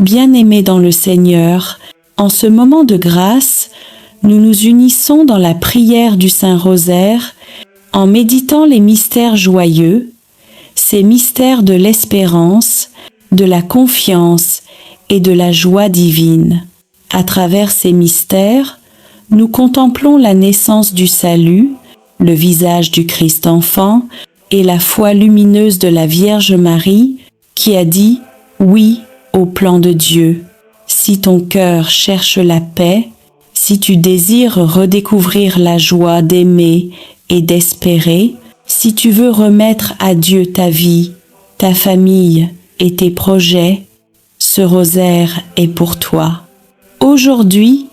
Bien-aimés dans le Seigneur, en ce moment de grâce, nous nous unissons dans la prière du Saint-Rosaire en méditant les mystères joyeux, ces mystères de l'espérance, de la confiance et de la joie divine. À travers ces mystères, nous contemplons la naissance du salut, le visage du Christ enfant et la foi lumineuse de la Vierge Marie qui a dit « oui » au plan de Dieu. Si ton cœur cherche la paix, si tu désires redécouvrir la joie d'aimer et d'espérer, si tu veux remettre à Dieu ta vie, ta famille et tes projets, ce rosaire est pour toi. Aujourd'hui,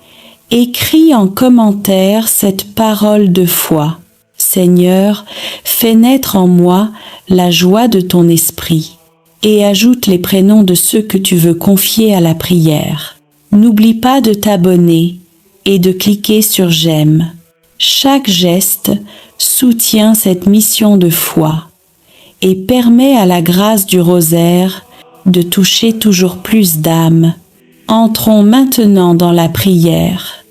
écris en commentaire cette parole de foi. Seigneur, fais naître en moi la joie de ton esprit et ajoute les prénoms de ceux que tu veux confier à la prière. N'oublie pas de t'abonner et de cliquer sur j'aime. Chaque geste soutient cette mission de foi et permet à la grâce du rosaire de toucher toujours plus d'âmes. Entrons maintenant dans la prière,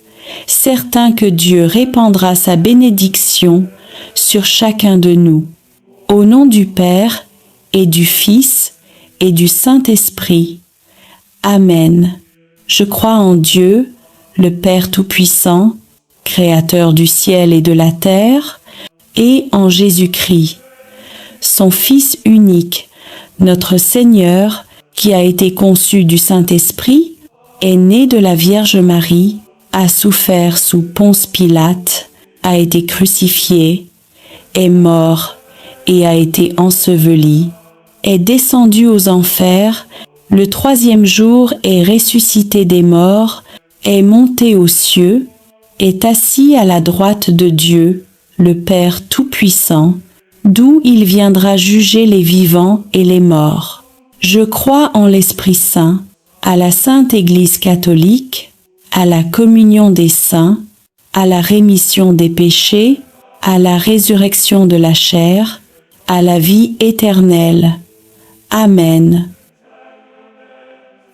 certains que Dieu répandra sa bénédiction sur chacun de nous. Au nom du Père et du Fils et du Saint-Esprit. Amen. Je crois en Dieu, le Père Tout-Puissant, Créateur du ciel et de la terre, et en Jésus-Christ, son Fils unique, notre Seigneur, qui a été conçu du Saint-Esprit, est né de la Vierge Marie, a souffert sous Ponce Pilate, a été crucifié, est mort et a été enseveli, est descendu aux enfers, le troisième jour est ressuscité des morts, est monté aux cieux, est assis à la droite de Dieu, le Père Tout-Puissant, d'où il viendra juger les vivants et les morts. Je crois en l'Esprit Saint, à la Sainte Église catholique, à la communion des saints, à la rémission des péchés, à la résurrection de la chair, à la vie éternelle. Amen.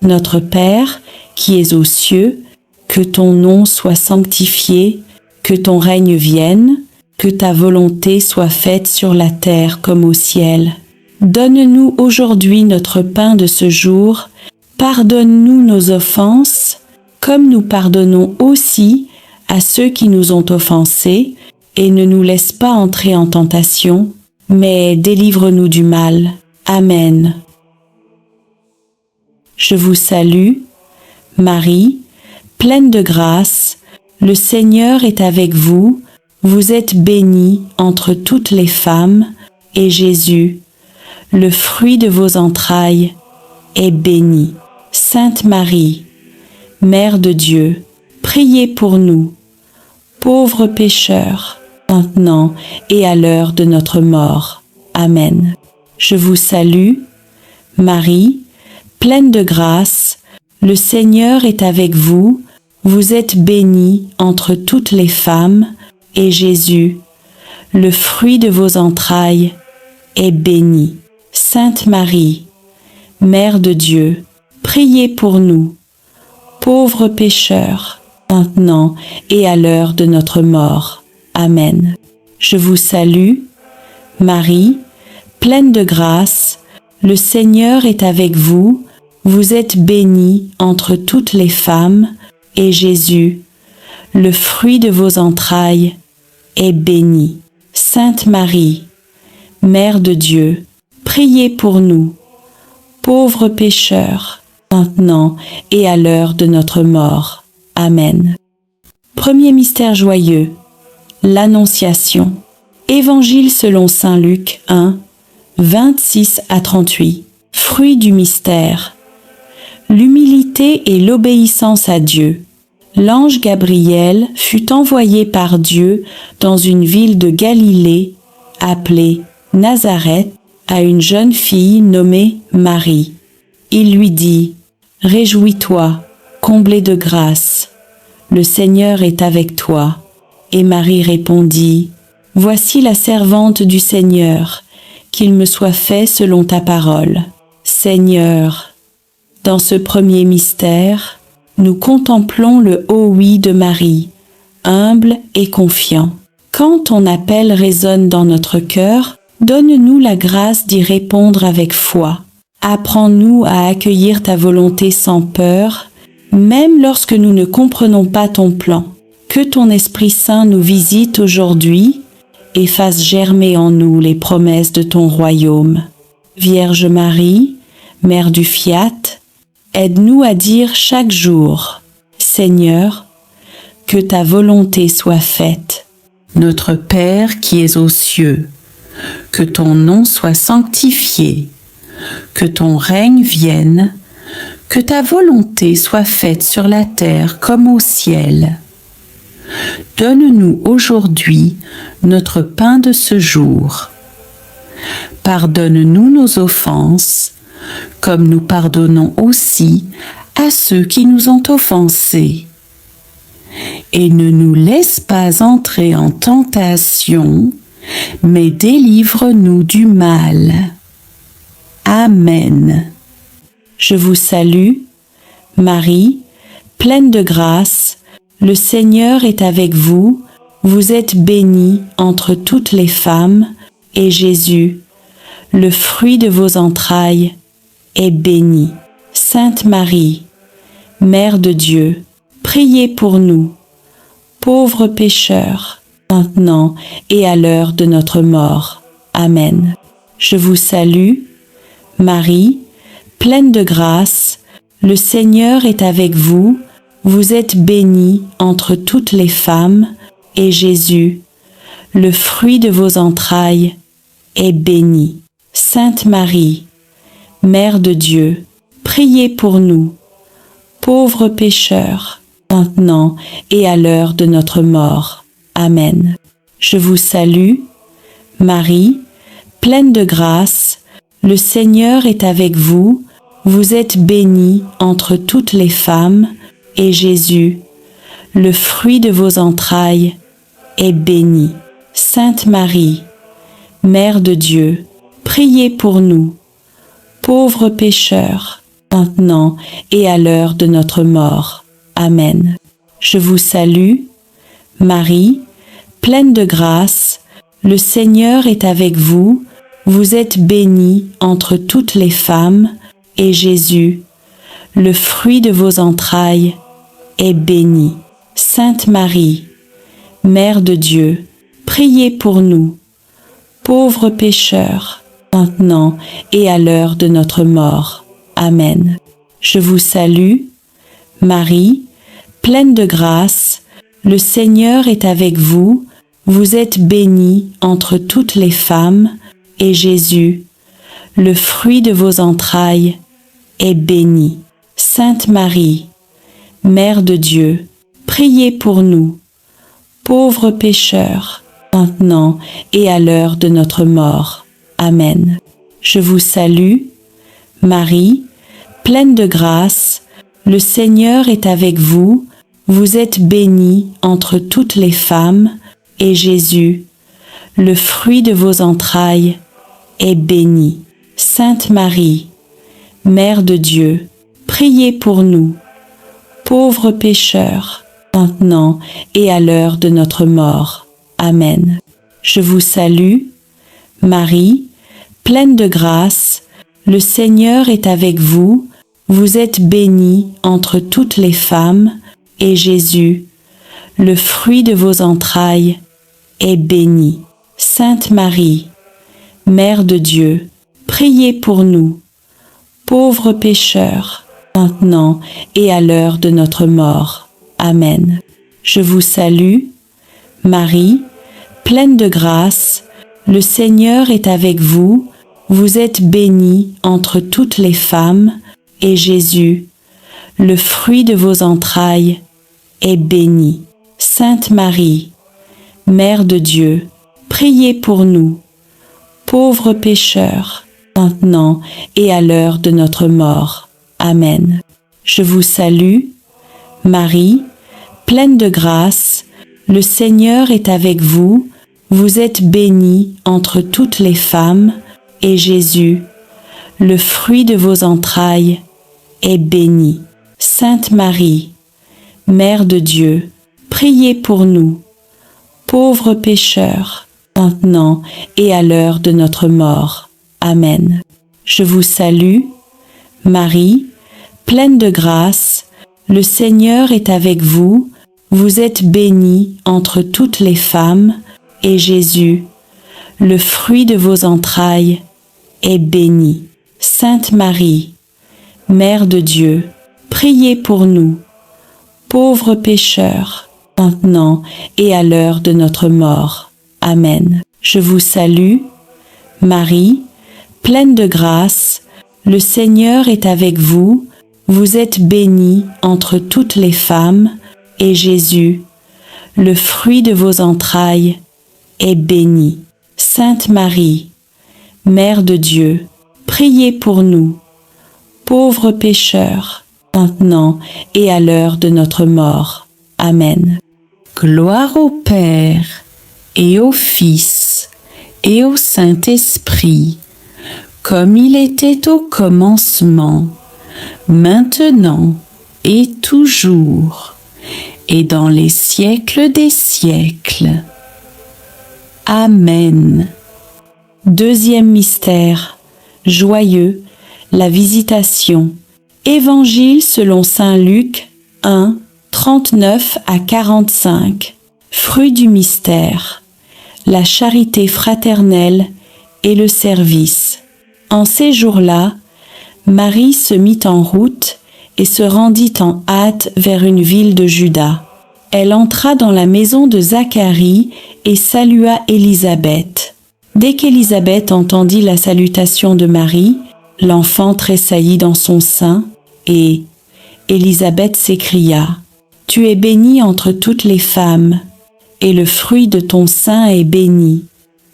Notre Père, qui es aux cieux, que ton nom soit sanctifié, que ton règne vienne, que ta volonté soit faite sur la terre comme au ciel. Donne-nous aujourd'hui notre pain de ce jour. Pardonne-nous nos offenses, comme nous pardonnons aussi à ceux qui nous ont offensés, et ne nous laisse pas entrer en tentation, mais délivre-nous du mal. Amen. Je vous salue, Marie, pleine de grâce, le Seigneur est avec vous, vous êtes bénie entre toutes les femmes, et Jésus, le fruit de vos entrailles, est béni. Sainte Marie, Mère de Dieu, priez pour nous, pauvres pécheurs, maintenant et à l'heure de notre mort. Amen. Je vous salue, Marie, pleine de grâce, le Seigneur est avec vous, vous êtes bénie entre toutes les femmes, et Jésus, le fruit de vos entrailles, est béni. Sainte Marie, Mère de Dieu, priez pour nous, pauvres pécheurs, maintenant et à l'heure de notre mort. Amen. Je vous salue, Marie, pleine de grâce, le Seigneur est avec vous, vous êtes bénie entre toutes les femmes, et Jésus, le fruit de vos entrailles, est béni. Sainte Marie, Mère de Dieu, priez pour nous, pauvres pécheurs, maintenant et à l'heure de notre mort. Amen. Premier mystère joyeux, l'Annonciation. Évangile selon saint Luc 1, 26 à 38. Fruit du mystère. L'humilité et l'obéissance à Dieu. L'ange Gabriel fut envoyé par Dieu dans une ville de Galilée, appelée Nazareth, à une jeune fille nommée Marie. Il lui dit : « Réjouis-toi, comblée de grâce, le Seigneur est avec toi. » Et Marie répondit : « Voici la servante du Seigneur, qu'il me soit fait selon ta parole. » Seigneur, Dans ce premier mystère, nous contemplons le haut oui de Marie, humble et confiant. Quand ton appel résonne dans notre cœur, donne-nous la grâce d'y répondre avec foi. Apprends-nous à accueillir ta volonté sans peur, même lorsque nous ne comprenons pas ton plan. Que ton Esprit Saint nous visite aujourd'hui et fasse germer en nous les promesses de ton royaume. Vierge Marie, Mère du Fiat, aide-nous à dire chaque jour, Seigneur, que ta volonté soit faite. Notre Père qui es aux cieux, que ton nom soit sanctifié, que ton règne vienne, que ta volonté soit faite sur la terre comme au ciel. Donne-nous aujourd'hui notre pain de ce jour. Pardonne-nous nos offenses, comme nous pardonnons aussi à ceux qui nous ont offensés. Et ne nous laisse pas entrer en tentation, mais délivre-nous du mal. Amen. Je vous salue, Marie, pleine de grâce, le Seigneur est avec vous, vous êtes bénie entre toutes les femmes, et Jésus, le fruit de vos entrailles, est béni. Sainte Marie, Mère de Dieu, priez pour nous, pauvres pécheurs, maintenant et à l'heure de notre mort. Amen. Je vous salue, Marie, pleine de grâce, le Seigneur est avec vous, vous êtes bénie entre toutes les femmes, et Jésus, le fruit de vos entrailles, est béni. Sainte Marie, Mère de Dieu, priez pour nous, pauvres pécheurs, maintenant et à l'heure de notre mort. Amen. Je vous salue, Marie, pleine de grâce, le Seigneur est avec vous, vous êtes bénie entre toutes les femmes, et Jésus, le fruit de vos entrailles, est béni. Sainte Marie, Mère de Dieu, priez pour nous, pauvres pécheurs, maintenant et à l'heure de notre mort. Amen. Je vous salue, Marie, pleine de grâce, le Seigneur est avec vous, vous êtes bénie entre toutes les femmes, et Jésus, le fruit de vos entrailles, est béni. Sainte Marie, Mère de Dieu, priez pour nous, pauvres pécheurs, maintenant et à l'heure de notre mort. Amen. Je vous salue, Marie, pleine de grâce, le Seigneur est avec vous, vous êtes bénie entre toutes les femmes, et Jésus, le fruit de vos entrailles, est béni. Sainte Marie, Mère de Dieu, priez pour nous, pauvres pécheurs, maintenant et à l'heure de notre mort. Amen. Je vous salue, Marie, pleine de grâce, le Seigneur est avec vous, vous êtes bénie entre toutes les femmes, et Jésus, le fruit de vos entrailles, est béni. Sainte Marie, Mère de Dieu, priez pour nous, pauvres pécheurs, maintenant et à l'heure de notre mort. Amen. Je vous salue, Marie, pleine de grâce, le Seigneur est avec vous, vous êtes bénie entre toutes les femmes, et Jésus, le fruit de vos entrailles, est béni. Sainte Marie, Mère de Dieu, priez pour nous, pauvres pécheurs, maintenant et à l'heure de notre mort. Amen. Je vous salue, Marie, pleine de grâce, le Seigneur est avec vous, vous êtes bénie entre toutes les femmes, et Jésus, le fruit de vos entrailles, est béni. Sainte Marie, Mère de Dieu, priez pour nous, pauvres pécheurs, maintenant et à l'heure de notre mort. Amen. Je vous salue, Marie, pleine de grâce, le Seigneur est avec vous, vous êtes bénie entre toutes les femmes, et Jésus, le fruit de vos entrailles, est bénie. Sainte Marie, Mère de Dieu, priez pour nous, pauvres pécheurs, maintenant et à l'heure de notre mort. Amen. Je vous salue, Marie, pleine de grâce, le Seigneur est avec vous, vous êtes bénie entre toutes les femmes, et Jésus, le fruit de vos entrailles, est béni. Sainte Marie, Mère de Dieu, priez pour nous, pauvres pécheurs, maintenant et à l'heure de notre mort. Amen. Je vous salue, Marie, pleine de grâce, le Seigneur est avec vous, vous êtes bénie entre toutes les femmes, et Jésus, le fruit de vos entrailles, est béni. Sainte Marie, Mère de Dieu, priez pour nous, pauvres pécheurs, maintenant et à l'heure de notre mort. Amen. Gloire au Père, et au Fils, et au Saint-Esprit, comme il était au commencement, maintenant et toujours, et dans les siècles des siècles. Amen. Deuxième mystère, joyeux, la Visitation. Évangile selon saint Luc 1, 39 à 45. Fruit du mystère, la charité fraternelle et le service. En ces jours-là, Marie se mit en route et se rendit en hâte vers une ville de Juda. Elle entra dans la maison de Zacharie et salua Élisabeth. Dès qu'Élisabeth entendit la salutation de Marie, l'enfant tressaillit dans son sein, et Élisabeth s'écria : « Tu es bénie entre toutes les femmes, et le fruit de ton sein est béni. »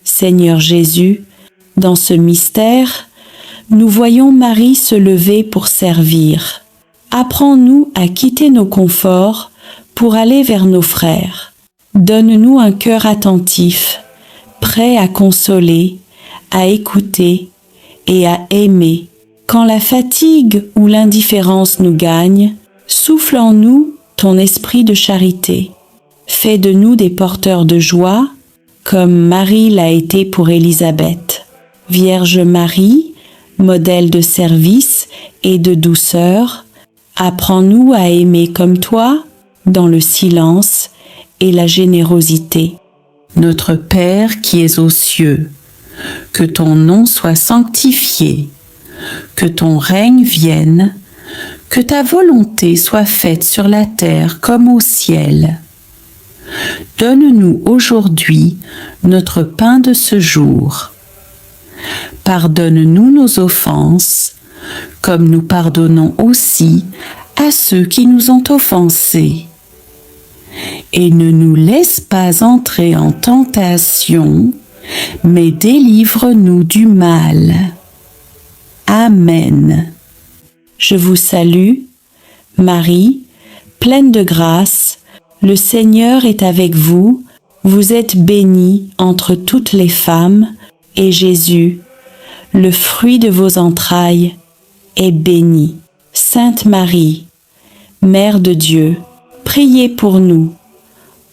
Seigneur Jésus, dans ce mystère, nous voyons Marie se lever pour servir. Apprends-nous à quitter nos conforts pour aller vers nos frères. Donne-nous un cœur attentif, prêt à consoler, à écouter et à aimer. Quand la fatigue ou l'indifférence nous gagne, souffle en nous ton esprit de charité. Fais de nous des porteurs de joie, comme Marie l'a été pour Élisabeth. Vierge Marie, modèle de service et de douceur, apprends-nous à aimer comme toi, dans le silence et la générosité. Notre Père qui es aux cieux, que ton nom soit sanctifié, que ton règne vienne, que ta volonté soit faite sur la terre comme au ciel. Donne-nous aujourd'hui notre pain de ce jour. Pardonne-nous nos offenses, comme nous pardonnons aussi à ceux qui nous ont offensés. Et ne nous laisse pas entrer en tentation, mais délivre-nous du mal. Amen. Je vous salue, Marie, pleine de grâce, le Seigneur est avec vous, vous êtes bénie entre toutes les femmes, et Jésus, le fruit de vos entrailles, est béni. Sainte Marie, Mère de Dieu, priez pour nous,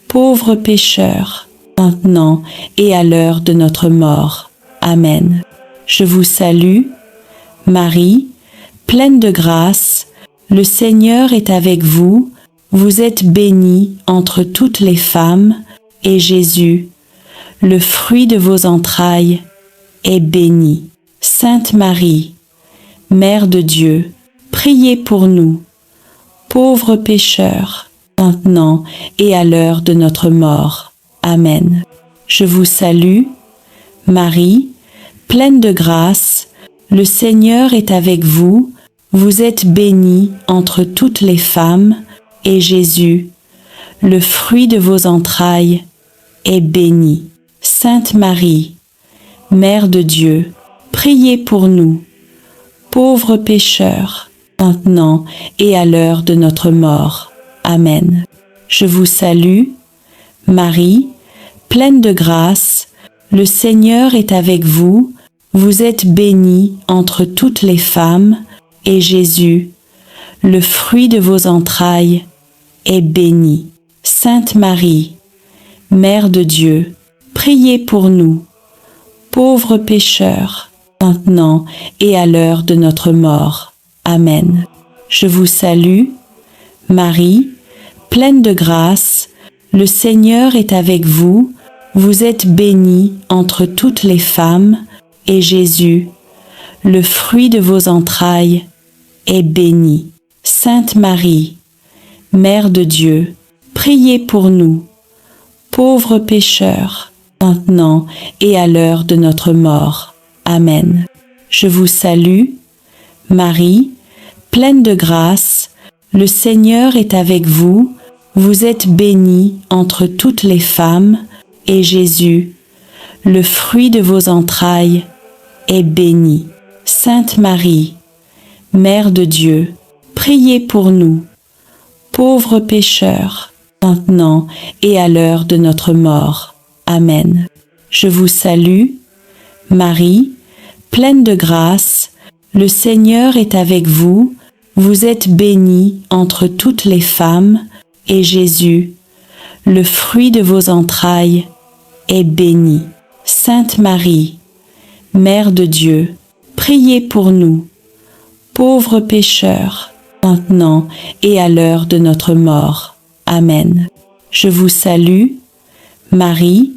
pauvres pécheurs, maintenant et à l'heure de notre mort. Amen. Je vous salue, Marie, pleine de grâce, le Seigneur est avec vous, vous êtes bénie entre toutes les femmes, et Jésus, le fruit de vos entrailles, est béni. Sainte Marie, Mère de Dieu, priez pour nous, pauvres pécheurs, maintenant et à l'heure de notre mort. Amen. Je vous salue, Marie, pleine de grâce, le Seigneur est avec vous, vous êtes bénie entre toutes les femmes, et Jésus, le fruit de vos entrailles, est béni. Sainte Marie, Mère de Dieu, priez pour nous, pauvres pécheurs, maintenant et à l'heure de notre mort. Amen. Je vous salue, Marie, pleine de grâce, le Seigneur est avec vous, vous êtes bénie entre toutes les femmes, et Jésus, le fruit de vos entrailles, est béni. Sainte Marie, Mère de Dieu, priez pour nous, pauvres pécheurs, maintenant et à l'heure de notre mort. Amen. Je vous salue, Marie, pleine de grâce, le Seigneur est avec vous, vous êtes bénie entre toutes les femmes, et Jésus, le fruit de vos entrailles, est béni. Sainte Marie, Mère de Dieu, priez pour nous, pauvres pécheurs, maintenant et à l'heure de notre mort. Amen. Je vous salue, Marie, pleine de grâce, le Seigneur est avec vous, vous êtes bénie entre toutes les femmes, et Jésus, le fruit de vos entrailles, est béni. Sainte Marie, Mère de Dieu, priez pour nous, pauvres pécheurs, maintenant et à l'heure de notre mort. Amen. Je vous salue, Marie, pleine de grâce, le Seigneur est avec vous, vous êtes bénie entre toutes les femmes, et Jésus, le fruit de vos entrailles, est béni. Sainte Marie, Mère de Dieu, priez pour nous, pauvres pécheurs, maintenant et à l'heure de notre mort. Amen. Je vous salue, Marie,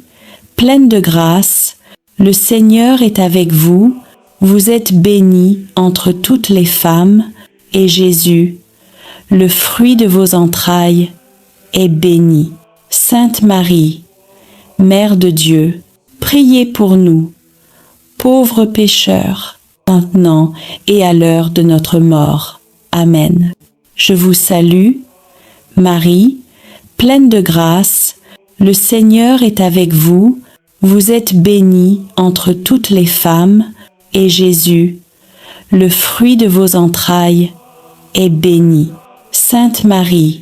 pleine de grâce, le Seigneur est avec vous, vous êtes bénie entre toutes les femmes, et Jésus, le fruit de vos entrailles, est béni. Sainte Marie, Mère de Dieu, priez pour nous, pauvres pécheurs, maintenant et à l'heure de notre mort. Amen. Je vous salue, Marie, pleine de grâce, le Seigneur est avec vous, vous êtes bénie entre toutes les femmes, et Jésus, le fruit de vos entrailles, est béni. Sainte Marie,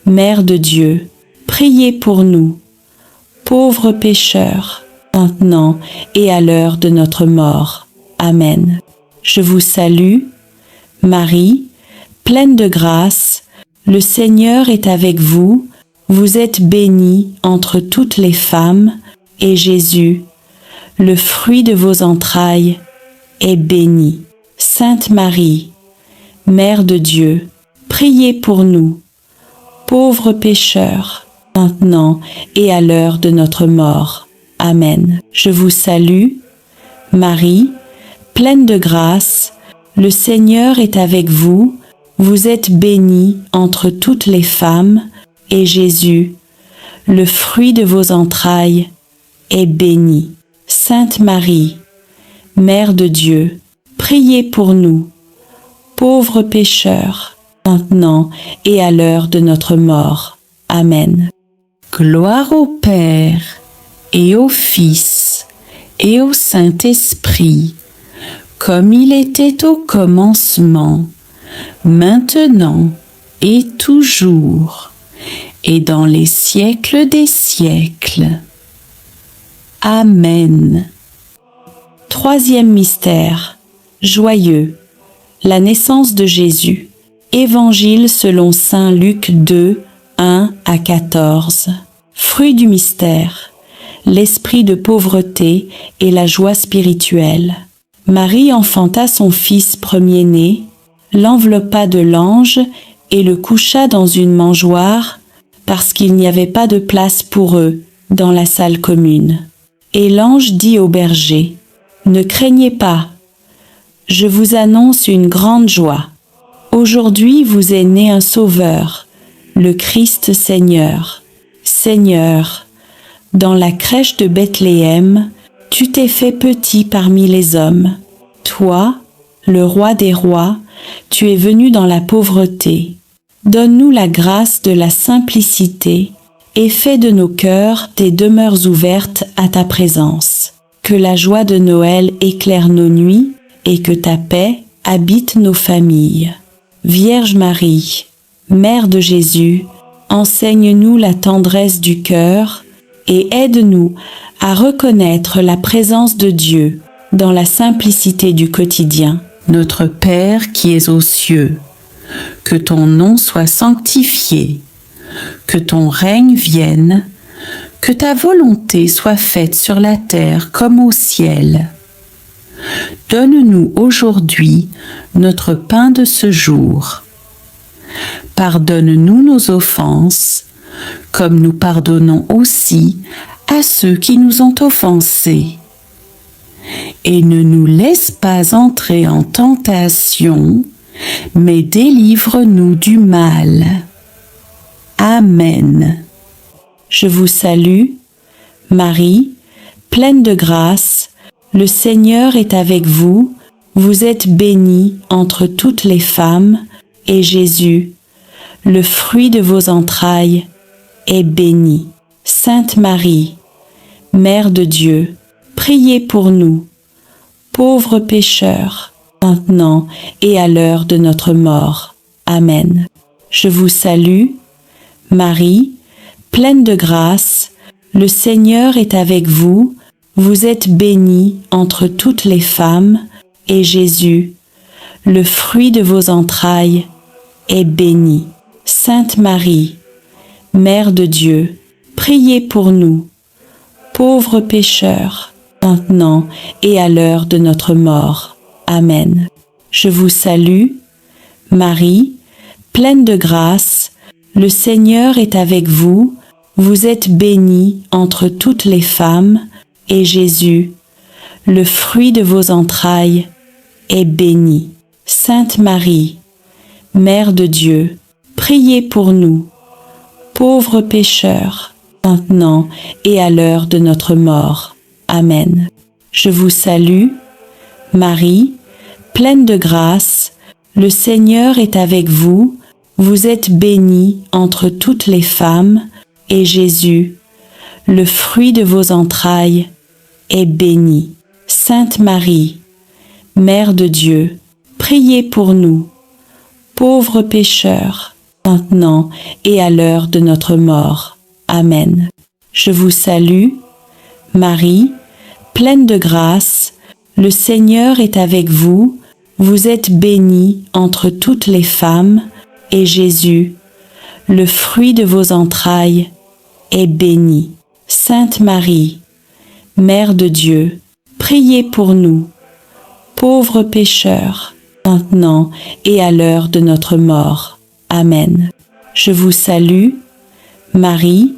Mère de Dieu, priez pour nous, pauvres pécheurs, maintenant et à l'heure de notre mort. Amen. Je vous salue, Marie, pleine de grâce, le Seigneur est avec vous, vous êtes bénie entre toutes les femmes, et Jésus, le fruit de vos entrailles, est béni. Sainte Marie, Mère de Dieu, priez pour nous, pauvres pécheurs, maintenant et à l'heure de notre mort. Amen. Je vous salue, Marie, pleine de grâce, le Seigneur est avec vous, vous êtes bénie entre toutes les femmes, et Jésus, le fruit de vos entrailles, est béni. Sainte Marie, Mère de Dieu, priez pour nous, pauvres pécheurs, maintenant et à l'heure de notre mort. Amen. Gloire au Père, et au Fils, et au Saint-Esprit, comme il était au commencement, maintenant et toujours, et dans les siècles des siècles. Amen. Troisième mystère, joyeux, la naissance de Jésus. Évangile selon saint Luc 2, 1 à 14. Fruit du mystère, l'esprit de pauvreté et la joie spirituelle. Marie enfanta son fils premier-né, l'enveloppa de langes et le coucha dans une mangeoire parce qu'il n'y avait pas de place pour eux dans la salle commune. Et l'ange dit au berger, « Ne craignez pas, je vous annonce une grande joie. Aujourd'hui vous est né un Sauveur, le Christ Seigneur. Seigneur, dans la crèche de Bethléem, tu t'es fait petit parmi les hommes. Toi, le roi des rois, tu es venu dans la pauvreté. Donne-nous la grâce de la simplicité et fais de nos cœurs des demeures ouvertes à ta présence. Que la joie de Noël éclaire nos nuits et que ta paix habite nos familles. Vierge Marie, Mère de Jésus, enseigne-nous la tendresse du cœur et aide-nous à reconnaître la présence de Dieu dans la simplicité du quotidien. Notre Père qui es aux cieux, que ton nom soit sanctifié, que ton règne vienne, que ta volonté soit faite sur la terre comme au ciel. Donne-nous aujourd'hui notre pain de ce jour. Pardonne-nous nos offenses, comme nous pardonnons aussi à ceux qui nous ont offensés. Et ne nous laisse pas entrer en tentation, mais délivre-nous du mal. Amen. Je vous salue, Marie, pleine de grâce, le Seigneur est avec vous, vous êtes bénie entre toutes les femmes, et Jésus, le fruit de vos entrailles, est béni. Sainte Marie, Mère de Dieu, priez pour nous, pauvres pécheurs, maintenant et à l'heure de notre mort. Amen. Je vous salue, Marie, pleine de grâce, le Seigneur est avec vous, vous êtes bénie entre toutes les femmes, et Jésus, le fruit de vos entrailles, est béni. Sainte Marie, Mère de Dieu, priez pour nous, pauvres pécheurs, maintenant et à l'heure de notre mort. Amen. Je vous salue, Marie, pleine de grâce, le Seigneur est avec vous, vous êtes bénie entre toutes les femmes, et Jésus, le fruit de vos entrailles, est béni. Sainte Marie, Mère de Dieu, priez pour nous, pauvres pécheurs, maintenant et à l'heure de notre mort. Amen. Je vous salue, Marie, pleine de grâce, le Seigneur est avec vous, vous êtes bénie entre toutes les femmes, et Jésus, le fruit de vos entrailles, est béni. Sainte Marie, Mère de Dieu, priez pour nous, pauvres pécheurs, maintenant et à l'heure de notre mort. Amen. Je vous salue, Marie, pleine de grâce, le Seigneur est avec vous, vous êtes bénie entre toutes les femmes, et Jésus, le fruit de vos entrailles, est béni. Sainte Marie, Mère de Dieu, priez pour nous, pauvres pécheurs, maintenant et à l'heure de notre mort. Amen. Je vous salue, Marie,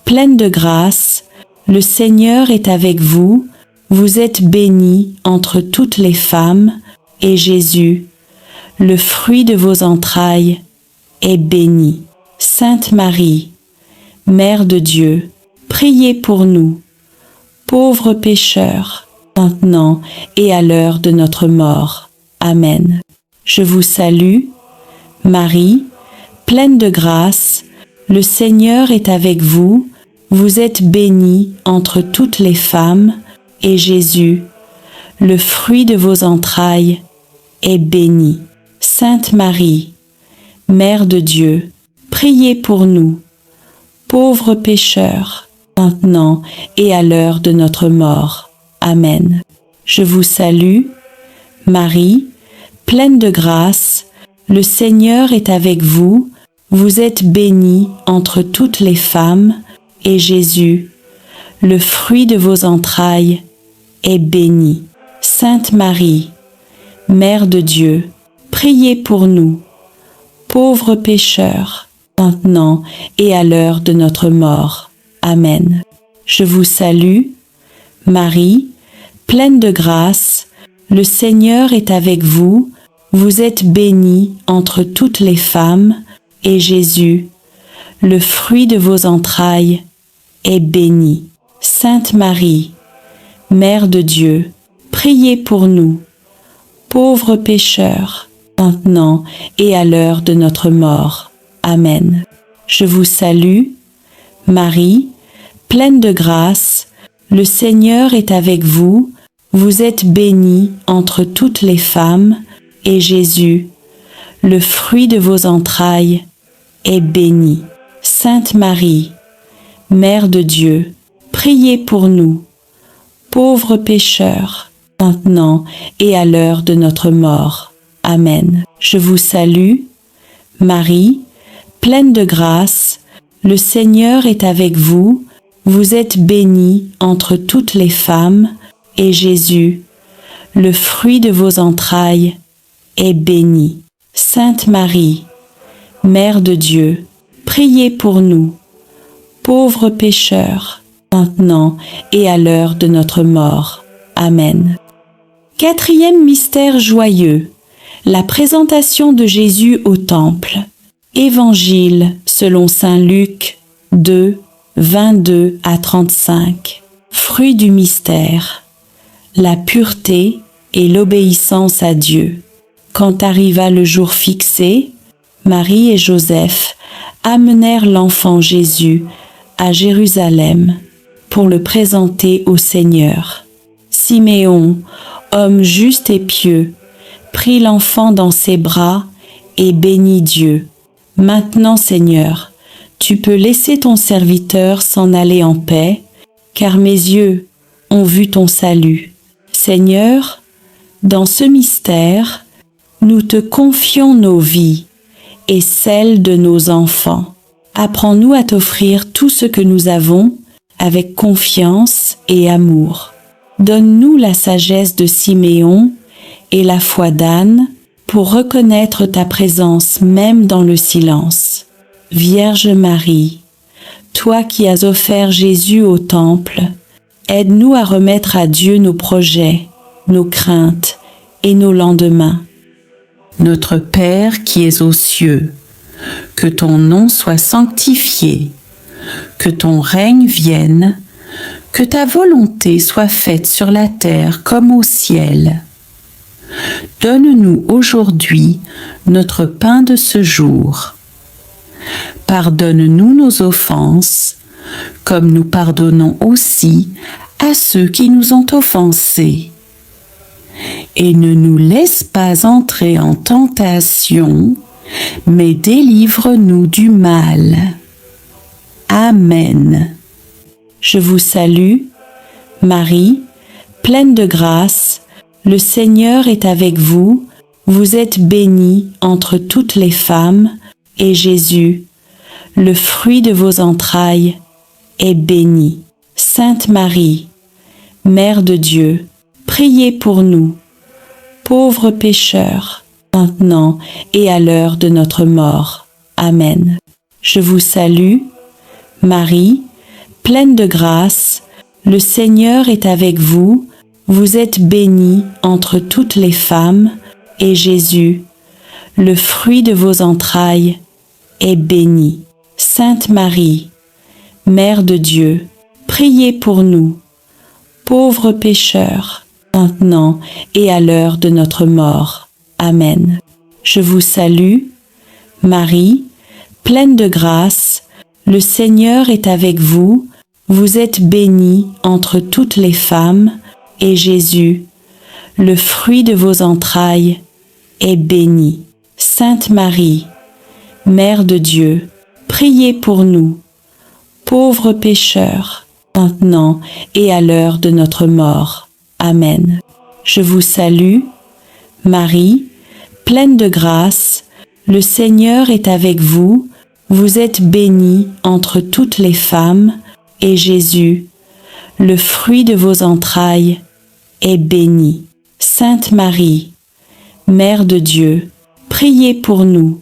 pleine de grâce, le Seigneur est avec vous, vous êtes bénie entre toutes les femmes, et Jésus, le fruit de vos entrailles, est béni. Sainte Marie, Mère de Dieu, priez pour nous, pauvres pécheurs, maintenant et à l'heure de notre mort. Amen. Je vous salue, Marie, pleine de grâce, le Seigneur est avec vous, vous êtes bénie entre toutes les femmes, et Jésus, le fruit de vos entrailles, est béni. Sainte Marie, Mère de Dieu, priez pour nous, pauvres pécheurs, maintenant et à l'heure de notre mort. Amen. Je vous salue, Marie, pleine de grâce, le Seigneur est avec vous, vous êtes bénie entre toutes les femmes, et Jésus, le fruit de vos entrailles, est béni. Sainte Marie, Mère de Dieu, priez pour nous, pauvres pécheurs, maintenant et à l'heure de notre mort. Amen. Je vous salue, Marie, pleine de grâce, le Seigneur est avec vous, vous êtes bénie entre toutes les femmes, et Jésus, le fruit de vos entrailles, est béni. Sainte Marie, Mère de Dieu, priez pour nous, pauvres pécheurs, maintenant et à l'heure de notre mort. Amen. Je vous salue, Marie, pleine de grâce, le Seigneur est avec vous, vous êtes bénie entre toutes les femmes, et Jésus, le fruit de vos entrailles, est béni. Sainte Marie, Mère de Dieu, priez pour nous, pauvres pécheurs, maintenant et à l'heure de notre mort. Amen. Je vous salue, Marie, pleine de grâce, le Seigneur est avec vous, vous êtes bénie entre toutes les femmes, et Jésus, le fruit de vos entrailles, est béni. Sainte Marie, Mère de Dieu, priez pour nous, pauvres pécheurs, maintenant et à l'heure de notre mort. Amen. Quatrième mystère joyeux, la présentation de Jésus au Temple. Évangile selon saint Luc 2, 22 à 35. Fruit du mystère, la pureté et l'obéissance à Dieu. Quand arriva le jour fixé, Marie et Joseph amenèrent l'enfant Jésus à Jérusalem pour le présenter au Seigneur. Siméon, homme juste et pieux, prit l'enfant dans ses bras et bénit Dieu. Maintenant, Seigneur, tu peux laisser ton serviteur s'en aller en paix, car mes yeux ont vu ton salut. Seigneur, dans ce mystère, nous te confions nos vies et celles de nos enfants. Apprends-nous à t'offrir tout ce que nous avons avec confiance et amour. Donne-nous la sagesse de Siméon et la foi d'Anne pour reconnaître ta présence même dans le silence. Vierge Marie, toi qui as offert Jésus au Temple, aide-nous à remettre à Dieu nos projets, nos craintes et nos lendemains. Notre Père qui es aux cieux, que ton nom soit sanctifié, que ton règne vienne, que ta volonté soit faite sur la terre comme au ciel. Donne-nous aujourd'hui notre pain de ce jour. Pardonne-nous nos offenses, comme nous pardonnons aussi à ceux qui nous ont offensés. Et ne nous laisse pas entrer en tentation, mais délivre-nous du mal. Amen. Je vous salue, Marie, pleine de grâce, le Seigneur est avec vous, vous êtes bénie entre toutes les femmes, et Jésus, le fruit de vos entrailles, est béni. Sainte Marie, Mère de Dieu, priez pour nous, pauvres pécheurs, maintenant et à l'heure de notre mort. Amen. Je vous salue, Marie, pleine de grâce, le Seigneur est avec vous, vous êtes bénie entre toutes les femmes, et Jésus, le fruit de vos entrailles, est béni. Sainte Marie, Mère de Dieu, priez pour nous, pauvres pécheurs, maintenant et à l'heure de notre mort. Amen. Je vous salue, Marie, pleine de grâce, le Seigneur est avec vous, vous êtes bénie entre toutes les femmes, et Jésus, le fruit de vos entrailles, est béni. Sainte Marie, Mère de Dieu, priez pour nous, pauvres pécheurs, maintenant et à l'heure de notre mort. Amen. Je vous salue, Marie, pleine de grâce, le Seigneur est avec vous, vous êtes bénie entre toutes les femmes, et Jésus, le fruit de vos entrailles, est béni. Sainte Marie, Mère de Dieu, priez pour nous,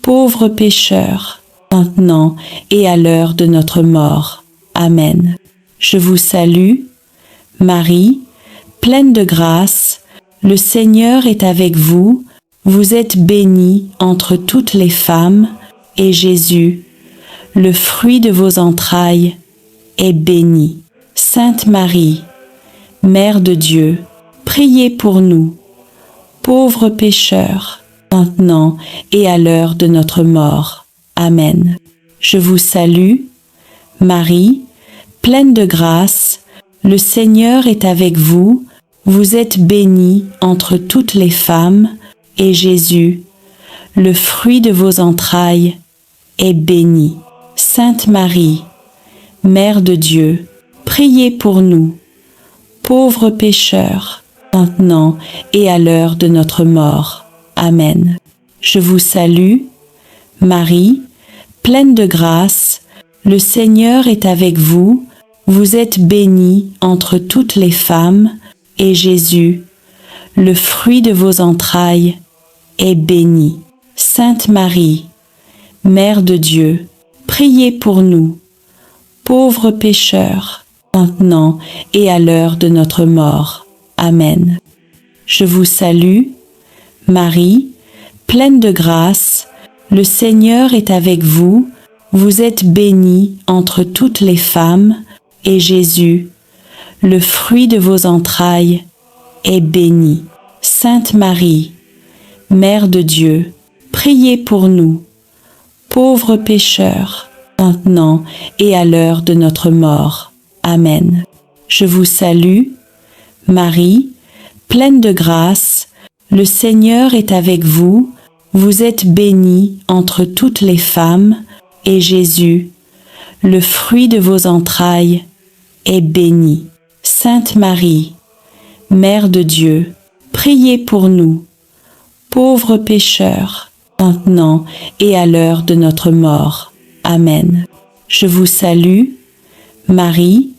pauvres pécheurs, maintenant et à l'heure de notre mort. Amen. Je vous salue, Marie, pleine de grâce, le Seigneur est avec vous, vous êtes bénie entre toutes les femmes, et Jésus, le fruit de vos entrailles, est béni. Sainte Marie, Mère de Dieu, priez pour nous, pauvres pécheurs, maintenant et à l'heure de notre mort. Amen. Je vous salue, Marie, pleine de grâce, le Seigneur est avec vous, vous êtes bénie entre toutes les femmes, et Jésus, le fruit de vos entrailles, est béni. Sainte Marie, Mère de Dieu, priez pour nous, pauvres pécheurs, maintenant et à l'heure de notre mort. Amen. Je vous salue, Marie, pleine de grâce, le Seigneur est avec vous, vous êtes bénie entre toutes les femmes, et Jésus, le fruit de vos entrailles, est béni. Sainte Marie, Mère de Dieu, priez pour nous, pauvres pécheurs, maintenant et à l'heure de notre mort. Amen. Je vous salue, Marie, pleine de grâce, le Seigneur est avec vous, vous êtes bénie entre toutes les femmes, et Jésus, le fruit de vos entrailles, est béni. Sainte Marie, Mère de Dieu, priez pour nous, pauvres pécheurs, maintenant et à l'heure de notre mort. Amen. Je vous salue, Marie, pleine de grâce, le Seigneur est avec vous, vous êtes bénie entre toutes les femmes, et Jésus, le fruit de vos entrailles, est béni. Sainte Marie, Mère de Dieu, priez pour nous, pauvres pécheurs, maintenant et à l'heure de notre mort. Amen. Je vous salue, Marie,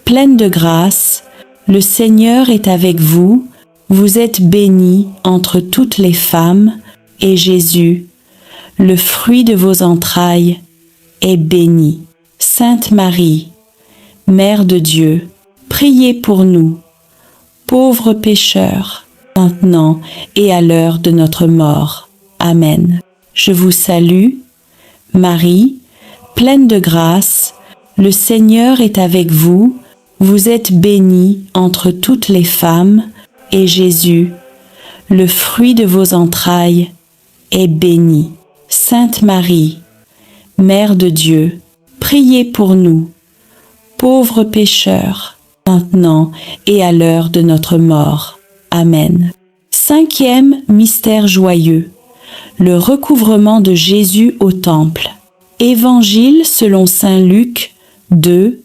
pleine de grâce, le Seigneur est avec vous, vous êtes bénie entre toutes les femmes, et Jésus, le fruit de vos entrailles, est béni. Sainte Marie, Mère de Dieu, priez pour nous, pauvres pécheurs, maintenant et à l'heure de notre mort. Amen. Je vous salue, Marie, pleine de grâce, le Seigneur est avec vous, vous êtes bénie entre toutes les femmes, et Jésus, le fruit de vos entrailles, est béni. Sainte Marie, Mère de Dieu, priez pour nous, pauvres pécheurs, maintenant et à l'heure de notre mort. Amen. Cinquième mystère joyeux, le recouvrement de Jésus au temple. Évangile selon saint Luc 2,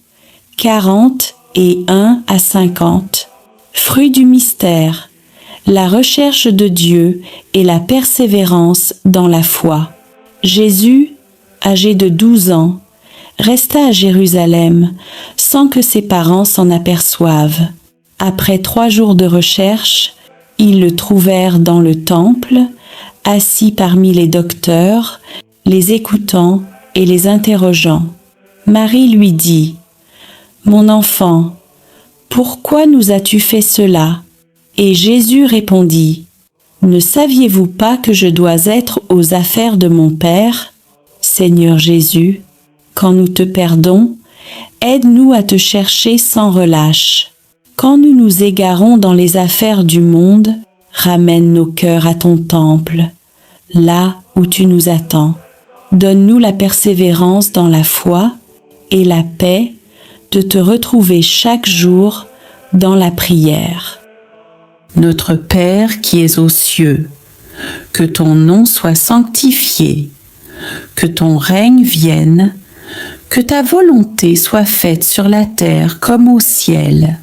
40 et 1 à 50. Fruit du mystère, la recherche de Dieu et la persévérance dans la foi. Jésus, âgé de 12 ans, resta à Jérusalem sans que ses parents s'en aperçoivent. Après 3 jours de recherche, ils le trouvèrent dans le temple, assis parmi les docteurs, les écoutant et les interrogeant. Marie lui dit : « Mon enfant, pourquoi nous as-tu fait cela ? » Et Jésus répondit : « Ne saviez-vous pas que je dois être aux affaires de mon Père ? Seigneur Jésus, quand nous te perdons, aide-nous à te chercher sans relâche. Quand nous nous égarons dans les affaires du monde, ramène nos cœurs à ton temple, là où tu nous attends. Donne-nous la persévérance dans la foi et la paix de te retrouver chaque jour dans la prière. Notre Père qui es aux cieux, que ton nom soit sanctifié, que ton règne vienne, que ta volonté soit faite sur la terre comme au ciel.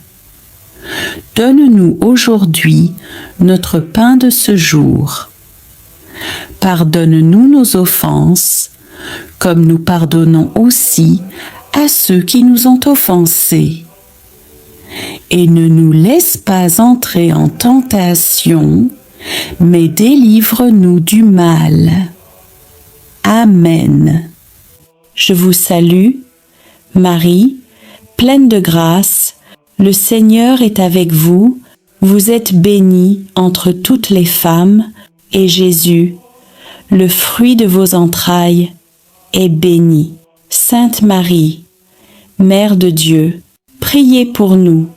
Donne-nous aujourd'hui notre pain de ce jour. Pardonne-nous nos offenses, comme nous pardonnons aussi à ceux qui nous ont offensés. Et ne nous laisse pas entrer en tentation, mais délivre-nous du mal. Amen. Je vous salue, Marie, pleine de grâce, le Seigneur est avec vous, vous êtes bénie entre toutes les femmes, et Jésus, le fruit de vos entrailles, est béni. Sainte Marie, Mère de Dieu, priez pour nous,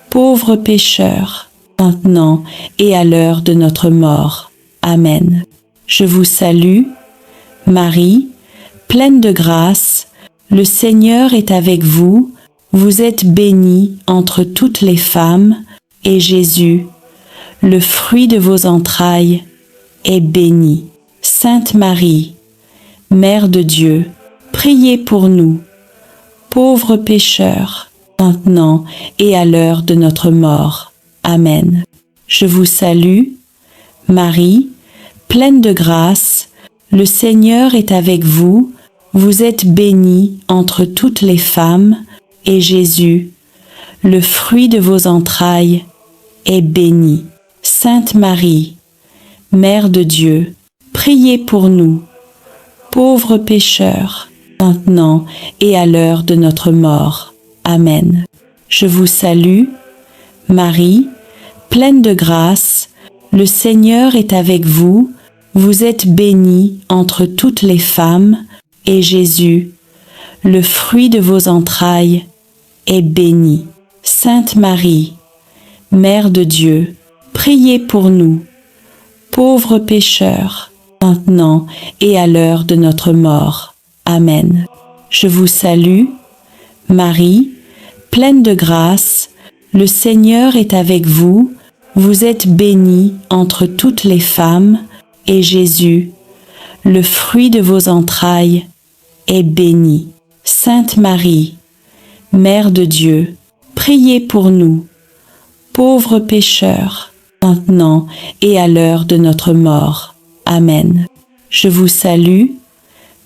pauvres pécheurs, maintenant et à l'heure de notre mort. Amen. Je vous salue, Marie, pleine de grâce, le Seigneur est avec vous, vous êtes bénie entre toutes les femmes, et Jésus, le fruit de vos entrailles, est béni. Sainte Marie, Mère de Dieu, priez pour nous, pauvres pécheurs, maintenant et à l'heure de notre mort. Amen. Je vous salue, Marie, pleine de grâce, Le Seigneur est avec vous, vous êtes bénie entre toutes les femmes, et Jésus, le fruit de vos entrailles, est béni. Sainte Marie, Mère de Dieu, priez pour nous, pauvres pécheurs, maintenant et à l'heure de notre mort. Amen. Je vous salue, Marie, pleine de grâce, le Seigneur est avec vous, vous êtes bénie entre toutes les femmes, et Jésus, le fruit de vos entrailles, est béni. Sainte Marie, Mère de Dieu, priez pour nous, pauvres pécheurs, maintenant et à l'heure de notre mort. Amen. Je vous salue, Marie, pleine de grâce, le Seigneur est avec vous, vous êtes bénie entre toutes les femmes, et Jésus, le fruit de vos entrailles, est béni. Sainte Marie, Mère de Dieu, priez pour nous, pauvres pécheurs, maintenant et à l'heure de notre mort. Amen. Je vous salue,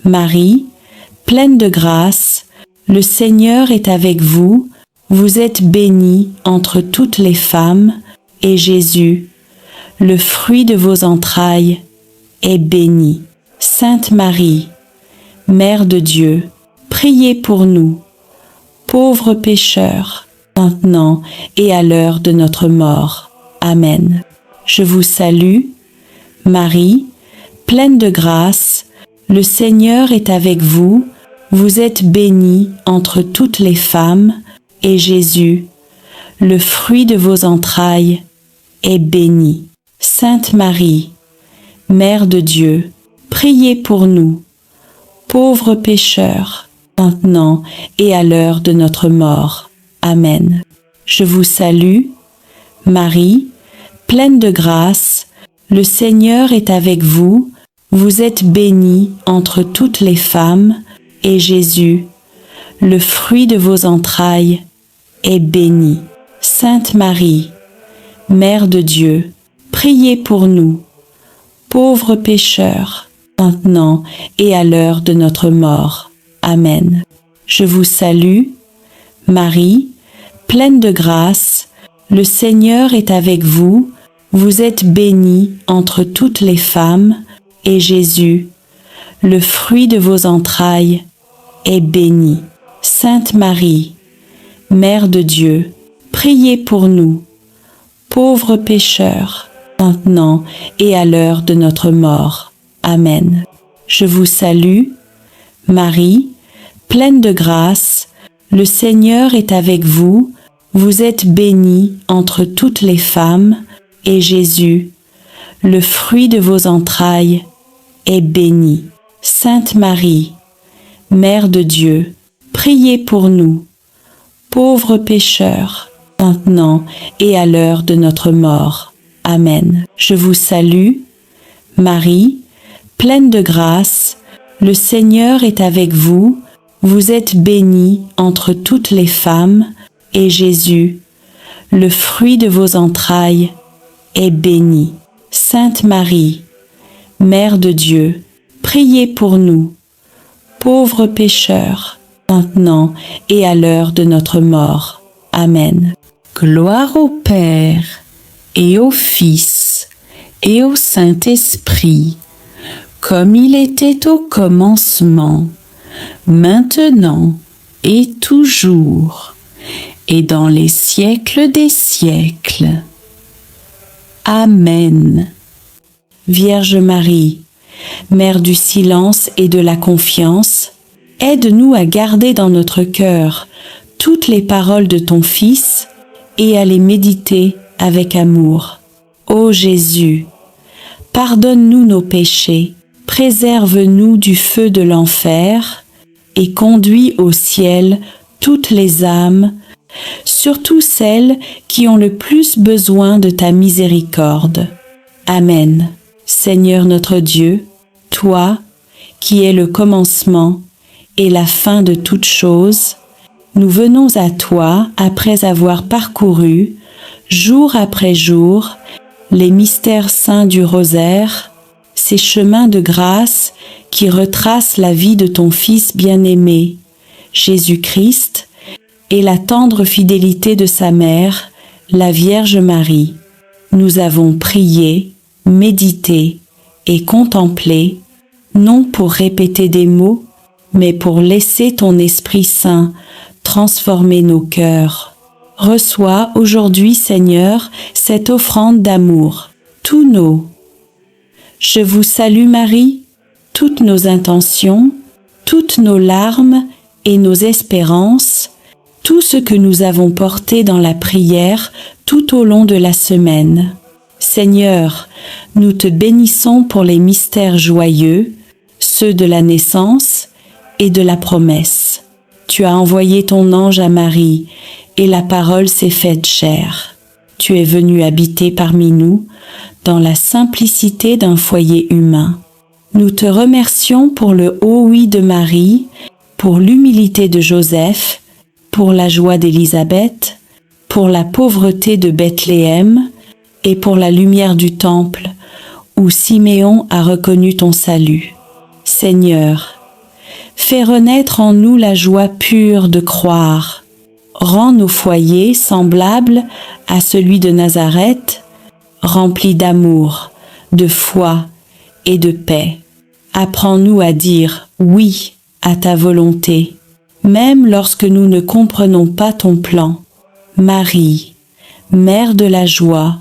Marie, pleine de grâce, le Seigneur est avec vous, vous êtes bénie entre toutes les femmes, et Jésus, le fruit de vos entrailles, est béni. Sainte Marie, Mère de Dieu, priez pour nous, pauvres pécheurs, maintenant et à l'heure de notre mort. Amen. Je vous salue, Marie, pleine de grâce, le Seigneur est avec vous, vous êtes bénie entre toutes les femmes, et Jésus, le fruit de vos entrailles, est béni. Sainte Marie, Mère de Dieu, priez pour nous, pauvres pécheurs, maintenant et à l'heure de notre mort. Amen. Je vous salue, Marie, pleine de grâce, le Seigneur est avec vous, vous êtes bénie entre toutes les femmes, et Jésus, le fruit de vos entrailles, est béni. Sainte Marie, Mère de Dieu, priez pour nous, pauvres pécheurs, maintenant et à l'heure de notre mort. Amen. Je vous salue, Marie, pleine de grâce, le Seigneur est avec vous, vous êtes bénie entre toutes les femmes, et Jésus, le fruit de vos entrailles, est béni. Sainte Marie, Mère de Dieu, priez pour nous, pauvres pécheurs, maintenant et à l'heure de notre mort. Amen. Je vous salue, Marie, pleine de grâce, le Seigneur est avec vous, vous êtes bénie entre toutes les femmes, et Jésus, le fruit de vos entrailles, est béni. Sainte Marie, Mère de Dieu, priez pour nous, pauvres pécheurs, maintenant et à l'heure de notre mort. Amen. Je vous salue, Marie, pleine de grâce, le Seigneur est avec vous, vous êtes bénie entre toutes les femmes, et Jésus, le fruit de vos entrailles, est béni. Sainte Marie, Mère de Dieu, priez pour nous, pauvres pécheurs, maintenant et à l'heure de notre mort. Amen. Gloire au Père, et au Fils, et au Saint-Esprit, comme il était au commencement, maintenant et toujours, et dans les siècles des siècles. Amen. Vierge Marie, Mère du silence et de la confiance, aide-nous à garder dans notre cœur toutes les paroles de ton Fils et à les méditer avec amour. Ô Jésus, pardonne-nous nos péchés, préserve-nous du feu de l'enfer et conduis au ciel toutes les âmes, surtout celles qui ont le plus besoin de ta miséricorde. Amen. Seigneur notre Dieu, toi, qui es le commencement et la fin de toutes choses, nous venons à toi après avoir parcouru, jour après jour, les mystères saints du rosaire, ces chemins de grâce qui retrace la vie de ton Fils bien-aimé, Jésus-Christ, et la tendre fidélité de sa mère, la Vierge Marie. Nous avons prié, médité et contemplé, non pour répéter des mots, mais pour laisser ton Esprit Saint transformer nos cœurs. Reçois aujourd'hui, Seigneur, cette offrande d'amour, tous nos. Je vous salue Marie, toutes nos intentions, toutes nos larmes et nos espérances, tout ce que nous avons porté dans la prière tout au long de la semaine. Seigneur, nous te bénissons pour les mystères joyeux, ceux de la naissance et de la promesse. Tu as envoyé ton ange à Marie, et la parole s'est faite chair. Tu es venu habiter parmi nous, dans la simplicité d'un foyer humain. Nous te remercions pour le haut oui de Marie, pour l'humilité de Joseph, pour la joie d'Élisabeth, pour la pauvreté de Bethléem et pour la lumière du temple, où Siméon a reconnu ton salut. Seigneur, fais renaître en nous la joie pure de croire. Rends nos foyers semblables à celui de Nazareth, remplis d'amour, de foi et de paix. Apprends-nous à dire oui à ta volonté, même lorsque nous ne comprenons pas ton plan. Marie, Mère de la joie,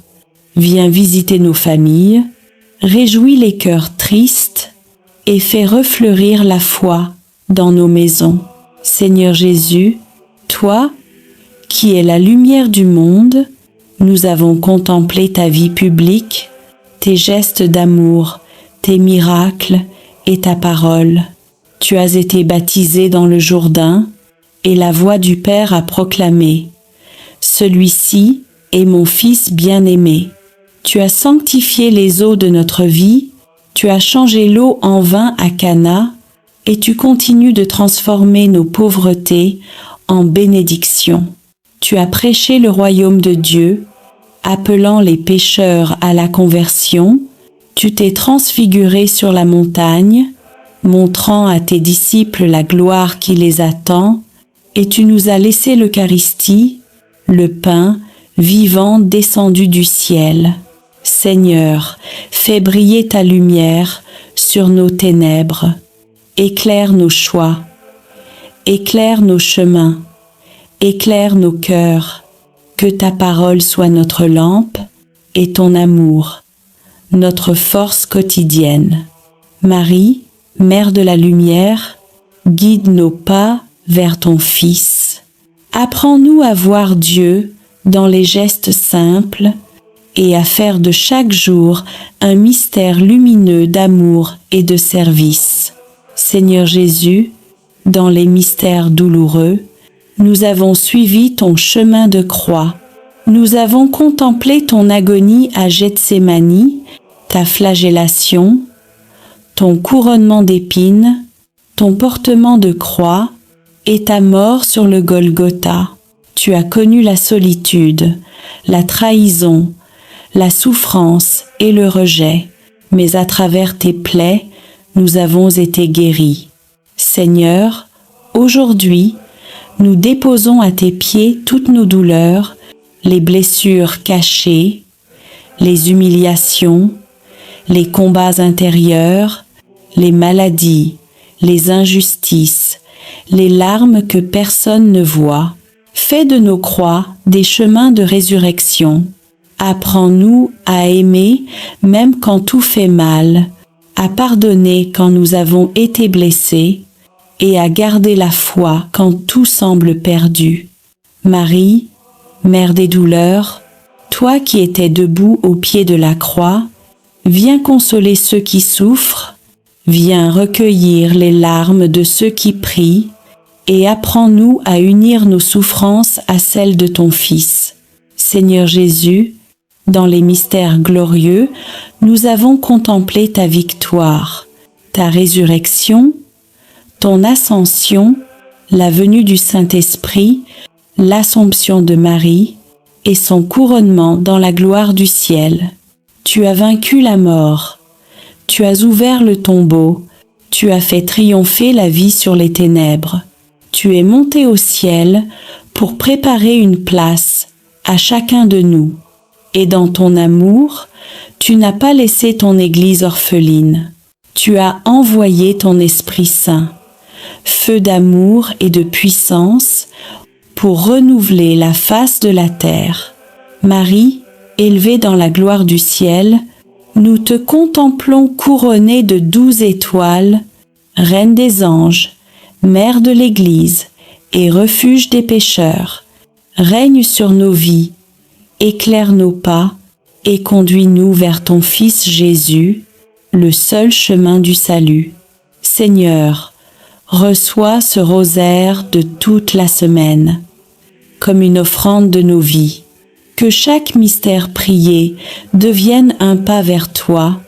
viens visiter nos familles, réjouis les cœurs tristes et fais refleurir la foi dans nos maisons. Seigneur Jésus, toi, qui es la lumière du monde, nous avons contemplé ta vie publique, tes gestes d'amour, tes miracles et ta parole. Tu as été baptisé dans le Jourdain, et la voix du Père a proclamé « Celui-ci est mon Fils bien-aimé ». Tu as sanctifié les eaux de notre vie, tu as changé l'eau en vin à Cana, et tu continues de transformer nos pauvretés en bénédictions. Tu as prêché le royaume de Dieu, appelant les pécheurs à la conversion. Tu t'es transfiguré sur la montagne, montrant à tes disciples la gloire qui les attend, et tu nous as laissé l'Eucharistie, le pain vivant descendu du ciel. Seigneur, fais briller ta lumière sur nos ténèbres. Éclaire nos choix, éclaire nos chemins, éclaire nos cœurs, que ta parole soit notre lampe et ton amour, notre force quotidienne. Marie, Mère de la lumière, guide nos pas vers ton Fils. Apprends-nous à voir Dieu dans les gestes simples et à faire de chaque jour un mystère lumineux d'amour et de service. Seigneur Jésus, dans les mystères douloureux, nous avons suivi ton chemin de croix. Nous avons contemplé ton agonie à Gethsémani, ta flagellation, ton couronnement d'épines, ton portement de croix et ta mort sur le Golgotha. Tu as connu la solitude, la trahison, la souffrance et le rejet, mais à travers tes plaies, nous avons été guéris. Seigneur, aujourd'hui, nous déposons à tes pieds toutes nos douleurs, les blessures cachées, les humiliations, les combats intérieurs, les maladies, les injustices, les larmes que personne ne voit. Fais de nos croix des chemins de résurrection. Apprends-nous à aimer même quand tout fait mal, à pardonner quand nous avons été blessés et à garder la foi quand tout semble perdu. Marie, Mère des douleurs, toi qui étais debout au pied de la croix, viens consoler ceux qui souffrent, viens recueillir les larmes de ceux qui prient et apprends-nous à unir nos souffrances à celles de ton Fils. Seigneur Jésus, dans les mystères glorieux, nous avons contemplé ta victoire, ta résurrection, ton ascension, la venue du Saint-Esprit, l'Assomption de Marie et son couronnement dans la gloire du ciel. Tu as vaincu la mort, tu as ouvert le tombeau, Tu as fait triompher la vie sur les ténèbres. Tu es monté au ciel pour préparer une place à chacun de nous. Et dans ton amour, tu n'as pas laissé ton Église orpheline. Tu as envoyé ton Esprit Saint, feu d'amour et de puissance, pour renouveler la face de la terre. Marie, élevée dans la gloire du ciel, nous te contemplons couronnée de 12 étoiles, Reine des anges, Mère de l'Église et refuge des pécheurs. Règne sur nos vies, éclaire nos pas et conduis-nous vers ton Fils Jésus, le seul chemin du salut. Seigneur, reçois ce rosaire de toute la semaine, comme une offrande de nos vies. Que chaque mystère prié devienne un pas vers toi,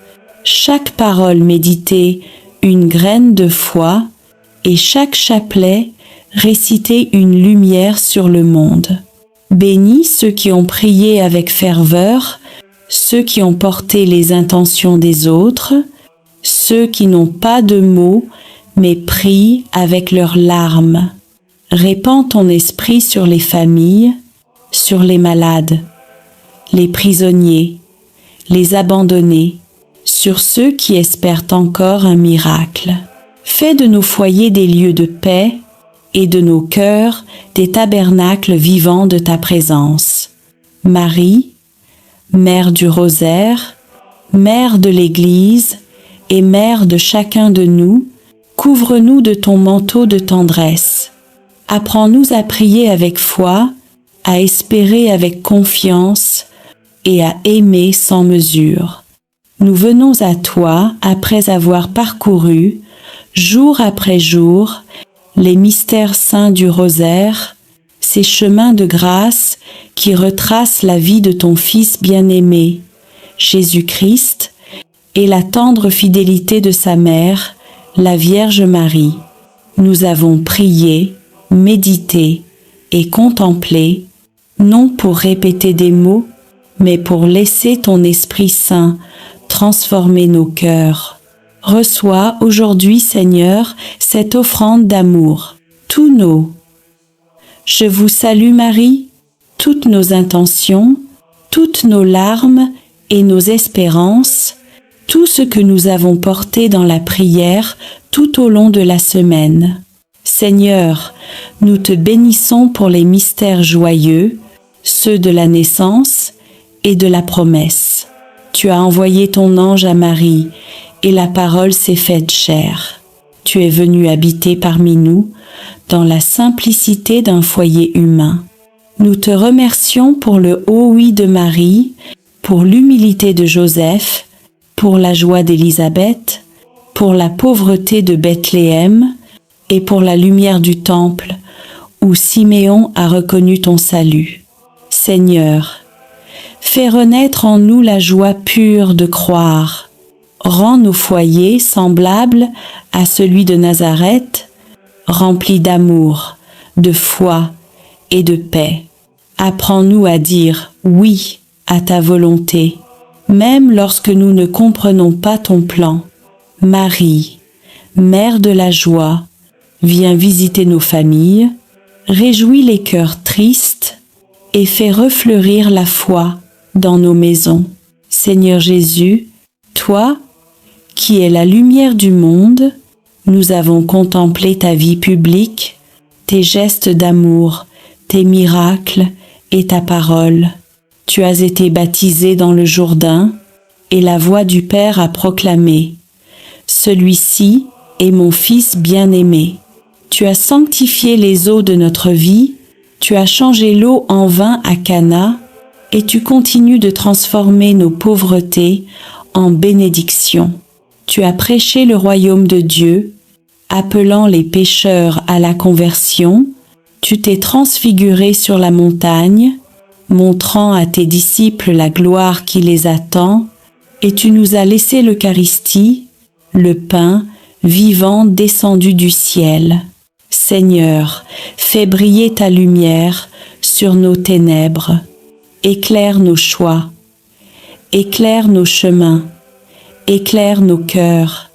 chaque parole méditée une graine de foi, et chaque chapelet réciter une lumière sur le monde. Bénis ceux qui ont prié avec ferveur, ceux qui ont porté les intentions des autres, ceux qui n'ont pas de mots, mais prient avec leurs larmes. Répands ton esprit sur les familles, sur les malades, les prisonniers, les abandonnés, sur ceux qui espèrent encore un miracle. Fais de nos foyers des lieux de paix et de nos cœurs des tabernacles vivants de ta présence. Marie, Mère du Rosaire, Mère de l'Église et Mère de chacun de nous, couvre-nous de ton manteau de tendresse. Apprends-nous à prier avec foi, à espérer avec confiance et à aimer sans mesure. Nous venons à toi après avoir parcouru, jour après jour, les mystères saints du rosaire, ces chemins de grâce qui retracent la vie de ton Fils bien-aimé, Jésus-Christ, et la tendre fidélité de sa mère, la Vierge Marie. Nous avons prié, médité et contemplé, non pour répéter des mots, mais pour laisser ton Esprit Saint transformer nos cœurs. Reçois aujourd'hui, Seigneur, cette offrande d'amour, tous nos. Je vous salue Marie, toutes nos intentions, toutes nos larmes et nos espérances, tout ce que nous avons porté dans la prière tout au long de la semaine. Seigneur, nous te bénissons pour les mystères joyeux, ceux de la naissance et de la promesse. Tu as envoyé ton ange à Marie, et la parole s'est faite chair. Tu es venu habiter parmi nous, dans la simplicité d'un foyer humain. Nous te remercions pour le haut oui de Marie, pour l'humilité de Joseph, pour la joie d'Élisabeth, pour la pauvreté de Bethléem, et pour la lumière du temple, où Siméon a reconnu ton salut. Seigneur, fais renaître en nous la joie pure de croire. Rends nos foyers semblables à celui de Nazareth, remplis d'amour, de foi et de paix. Apprends-nous à dire oui à ta volonté, même lorsque nous ne comprenons pas ton plan. Marie, Mère de la joie, viens visiter nos familles, réjouis les cœurs tristes et fais refleurir la foi dans nos maisons. Seigneur Jésus, toi, qui es la lumière du monde, nous avons contemplé ta vie publique, tes gestes d'amour, tes miracles et ta parole. Tu as été baptisé dans le Jourdain et la voix du Père a proclamé « Celui-ci est mon Fils bien-aimé ». Tu as sanctifié les eaux de notre vie, tu as changé l'eau en vin à Cana, et tu continues de transformer nos pauvretés en bénédictions. Tu as prêché le royaume de Dieu, appelant les pécheurs à la conversion. Tu t'es transfiguré sur la montagne, montrant à tes disciples la gloire qui les attend, et tu nous as laissé l'Eucharistie, le pain vivant descendu du ciel. Seigneur, fais briller ta lumière sur nos ténèbres. Éclaire nos choix, éclaire nos chemins, éclaire nos cœurs,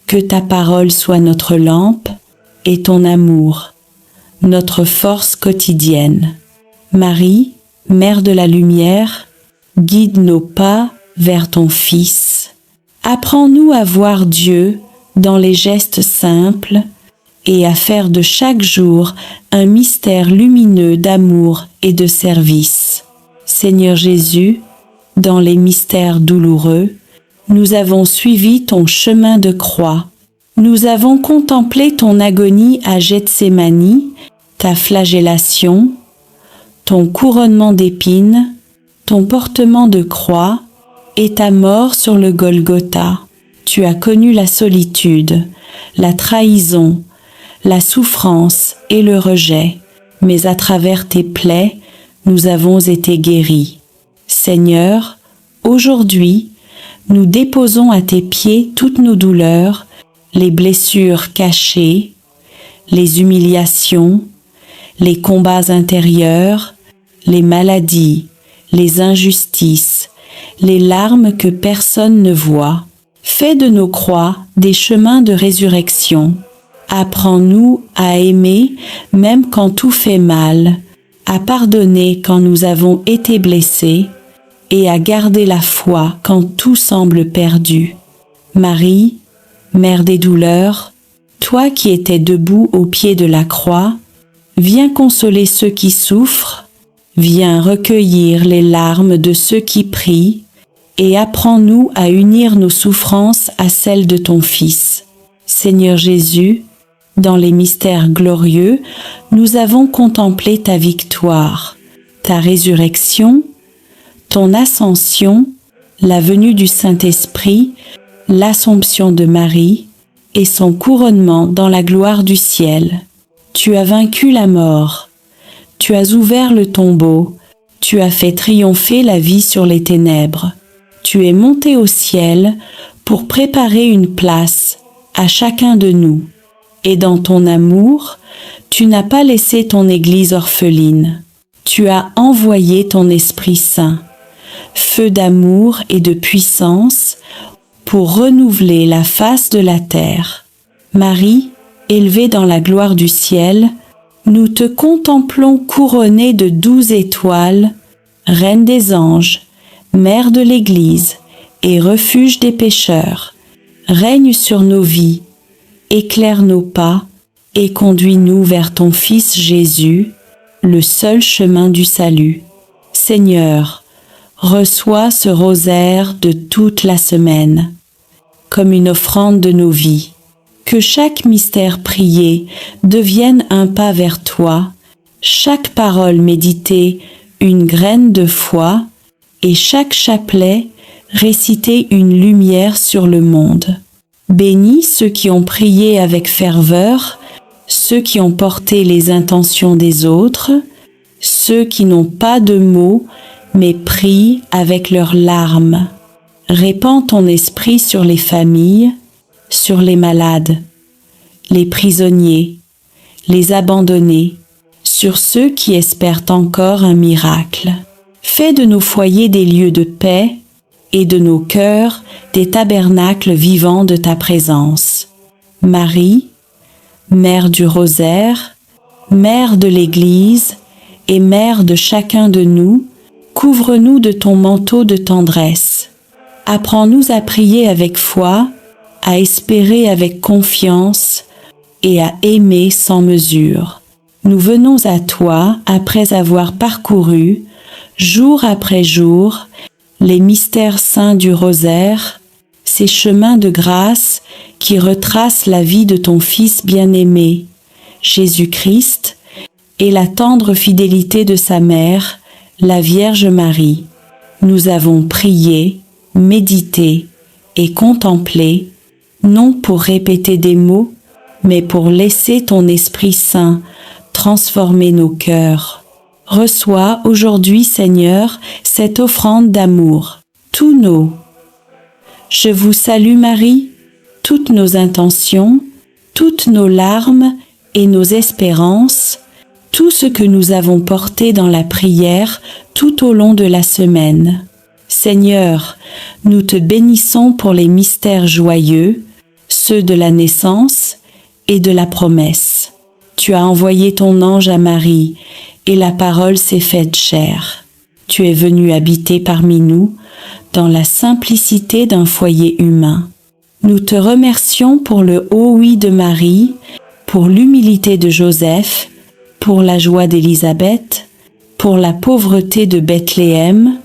Que ta parole soit notre lampe et ton amour, notre force quotidienne. Marie, Mère de la lumière, guide nos pas vers ton Fils. Apprends-nous à voir Dieu dans les gestes simples et à faire de chaque jour un mystère lumineux d'amour et de service. Seigneur Jésus, dans les mystères douloureux, nous avons suivi ton chemin de croix. Nous avons contemplé ton agonie à Gethsémani, ta flagellation, ton couronnement d'épines, ton portement de croix et ta mort sur le Golgotha. Tu as connu la solitude, la trahison, la souffrance et le rejet, mais à travers tes plaies, nous avons été guéris. Seigneur, aujourd'hui, nous déposons à tes pieds toutes nos douleurs, les blessures cachées, les humiliations, les combats intérieurs, les maladies, les injustices, les larmes que personne ne voit. Fais de nos croix des chemins de résurrection. Apprends-nous à aimer même quand tout fait mal, à pardonner quand nous avons été blessés et à garder la foi quand tout semble perdu. Marie, Mère des douleurs, toi qui étais debout au pied de la croix, viens consoler ceux qui souffrent, viens recueillir les larmes de ceux qui prient, et apprends-nous à unir nos souffrances à celles de ton Fils. Seigneur Jésus, dans les mystères glorieux, nous avons contemplé ta victoire, ta résurrection, ton ascension, la venue du Saint-Esprit, l'Assomption de Marie et son couronnement dans la gloire du ciel. Tu as vaincu la mort, tu as ouvert le tombeau, tu as fait triompher la vie sur les ténèbres. Tu es monté au ciel pour préparer une place à chacun de nous. Et dans ton amour, tu n'as pas laissé ton Église orpheline. Tu as envoyé ton Esprit Saint, feu d'amour et de puissance, pour renouveler la face de la terre. Marie, élevée dans la gloire du ciel, nous te contemplons couronnée de 12 étoiles, Reine des anges, Mère de l'Église et refuge des pécheurs. Règne sur nos vies, éclaire nos pas et conduis-nous vers ton Fils Jésus, le seul chemin du salut. Seigneur, reçois ce rosaire de toute la semaine, comme une offrande de nos vies. Que chaque mystère prié devienne un pas vers toi, chaque parole méditée une graine de foi, et chaque chapelet réciter une lumière sur le monde. Bénis ceux qui ont prié avec ferveur, ceux qui ont porté les intentions des autres, ceux qui n'ont pas de mots, mais prient avec leurs larmes. Répands ton esprit sur les familles, sur les malades, les prisonniers, les abandonnés, sur ceux qui espèrent encore un miracle. Fais de nos foyers des lieux de paix et de nos cœurs des tabernacles vivants de ta présence. Marie, Mère du rosaire, Mère de l'Église et Mère de chacun de nous, couvre-nous de ton manteau de tendresse. Apprends-nous à prier avec foi, à espérer avec confiance et à aimer sans mesure. Nous venons à toi après avoir parcouru, jour après jour, les mystères saints du rosaire, ces chemins de grâce qui retracent la vie de ton Fils bien-aimé, Jésus-Christ, et la tendre fidélité de sa mère, la Vierge Marie. Nous avons prié, médité et contemplé, non pour répéter des mots, mais pour laisser ton Esprit Saint transformer nos cœurs. Reçois aujourd'hui, Seigneur, cette offrande d'amour, tous nos. Je vous salue Marie, toutes nos intentions, toutes nos larmes et nos espérances, tout ce que nous avons porté dans la prière tout au long de la semaine. Seigneur, nous te bénissons pour les mystères joyeux, ceux de la naissance et de la promesse. Tu as envoyé ton ange à Marie, et la parole s'est faite chair. Tu es venu habiter parmi nous, dans la simplicité d'un foyer humain. Nous te remercions pour le haut oui de Marie, pour l'humilité de Joseph, pour la joie d'Élisabeth, pour la pauvreté de Bethléem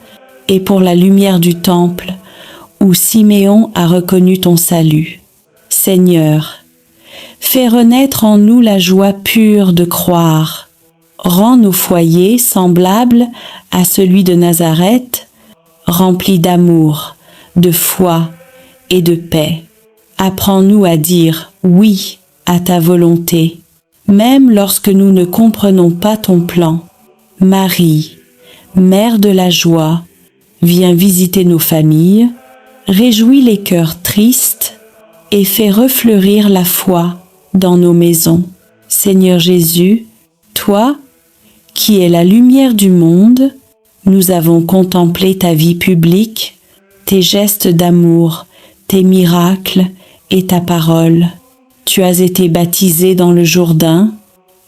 et pour la lumière du temple, où Siméon a reconnu ton salut. Seigneur, fais renaître en nous la joie pure de croire. Rends nos foyers semblables à celui de Nazareth, remplis d'amour, de foi et de paix. Apprends-nous à dire oui à ta volonté, même lorsque nous ne comprenons pas ton plan. Marie, Mère de la joie, viens visiter nos familles, réjouis les cœurs tristes et fais refleurir la foi dans nos maisons. Seigneur Jésus, toi, qui es la lumière du monde, nous avons contemplé ta vie publique, tes gestes d'amour, tes miracles et ta parole. Tu as été baptisé dans le Jourdain,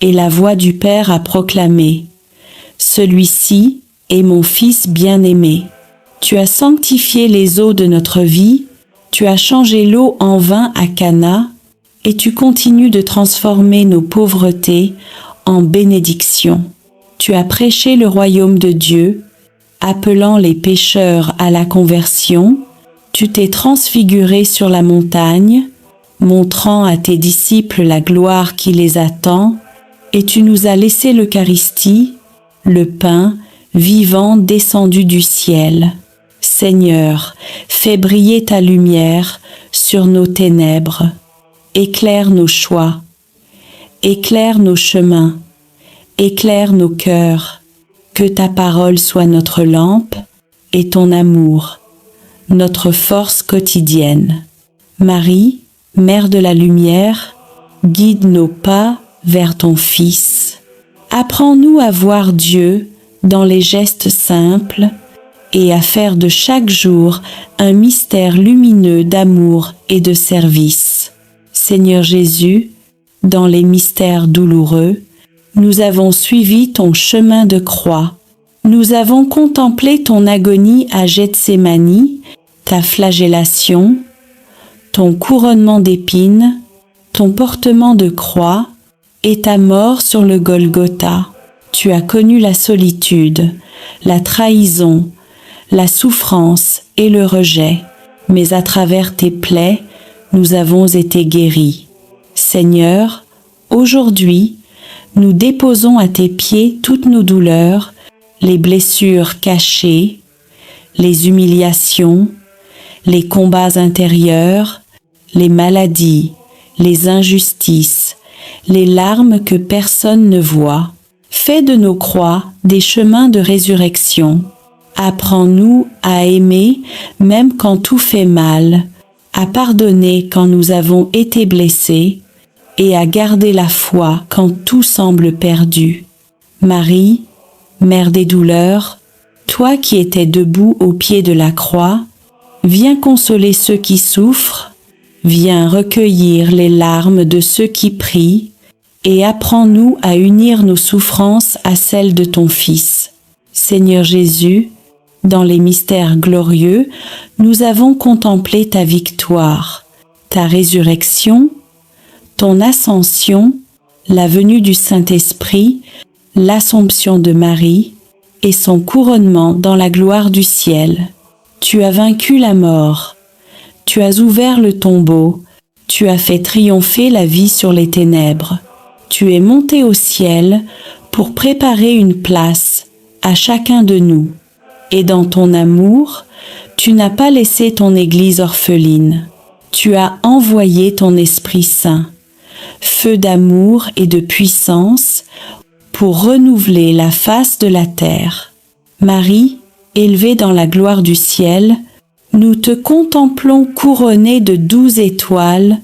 et la voix du Père a proclamé « Celui-ci est mon Fils bien-aimé ». Tu as sanctifié les eaux de notre vie, tu as changé l'eau en vin à Cana, et tu continues de transformer nos pauvretés en bénédictions. Tu as prêché le royaume de Dieu, appelant les pécheurs à la conversion. Tu t'es transfiguré sur la montagne, montrant à tes disciples la gloire qui les attend, et tu nous as laissé l'Eucharistie, le pain vivant descendu du ciel. Seigneur, fais briller ta lumière sur nos ténèbres. Éclaire nos choix, éclaire nos chemins, éclaire nos cœurs. Que ta parole soit notre lampe et ton amour, notre force quotidienne. Marie, Mère de la lumière, guide nos pas vers ton Fils. Apprends-nous à voir Dieu dans les gestes simples et à faire de chaque jour un mystère lumineux d'amour et de service. Seigneur Jésus, dans les mystères douloureux, nous avons suivi ton chemin de croix. Nous avons contemplé ton agonie à Gethsémani, ta flagellation, ton couronnement d'épines, ton portement de croix et ta mort sur le Golgotha. Tu as connu la solitude, la trahison, la souffrance et le rejet, mais à travers tes plaies, nous avons été guéris. Seigneur, aujourd'hui, nous déposons à tes pieds toutes nos douleurs, les blessures cachées, les humiliations, les combats intérieurs, les maladies, les injustices, les larmes que personne ne voit. Fais de nos croix des chemins de résurrection. Apprends-nous à aimer même quand tout fait mal, à pardonner quand nous avons été blessés et à garder la foi quand tout semble perdu. Marie, Mère des douleurs, toi qui étais debout au pied de la croix, viens consoler ceux qui souffrent, viens recueillir les larmes de ceux qui prient, et apprends-nous à unir nos souffrances à celles de ton Fils. Seigneur Jésus, dans les mystères glorieux, nous avons contemplé ta victoire, ta résurrection, ton ascension, la venue du Saint-Esprit, l'Assomption de Marie et son couronnement dans la gloire du ciel. Tu as vaincu la mort, tu as ouvert le tombeau, tu as fait triompher la vie sur les ténèbres. Tu es monté au ciel pour préparer une place à chacun de nous. Et dans ton amour, tu n'as pas laissé ton Église orpheline. Tu as envoyé ton Esprit Saint, feu d'amour et de puissance, pour renouveler la face de la terre. Marie, élevée dans la gloire du ciel, nous te contemplons couronnée de 12 étoiles,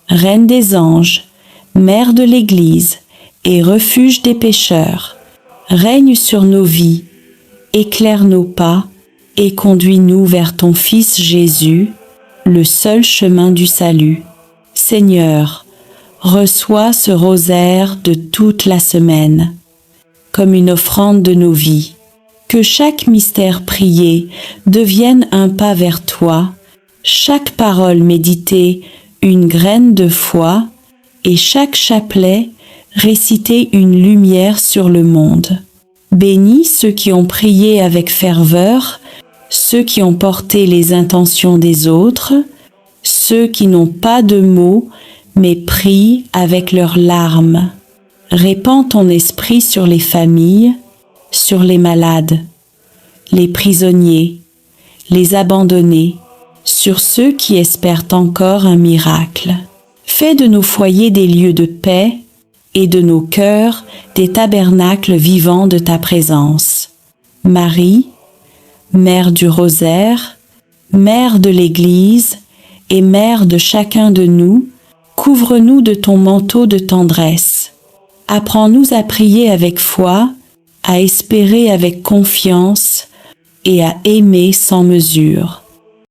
Reine des anges, Mère de l'Église et refuge des pécheurs. Règne sur nos vies, éclaire nos pas et conduis-nous vers ton Fils Jésus, le seul chemin du salut. Seigneur, reçois ce rosaire de toute la semaine, comme une offrande de nos vies. Que chaque mystère prié devienne un pas vers toi, chaque parole méditée une graine de foi, et chaque chapelet réciter une lumière sur le monde. Bénis ceux qui ont prié avec ferveur, ceux qui ont porté les intentions des autres, ceux qui n'ont pas de mots, mais prient avec leurs larmes. Répands ton esprit sur les familles, sur les malades, les prisonniers, les abandonnés, sur ceux qui espèrent encore un miracle. Fais de nos foyers des lieux de paix et de nos cœurs des tabernacles vivants de ta présence. Marie, Mère du Rosaire, Mère de l'Église et Mère de chacun de nous, couvre-nous de ton manteau de tendresse. Apprends-nous à prier avec foi, à espérer avec confiance et à aimer sans mesure.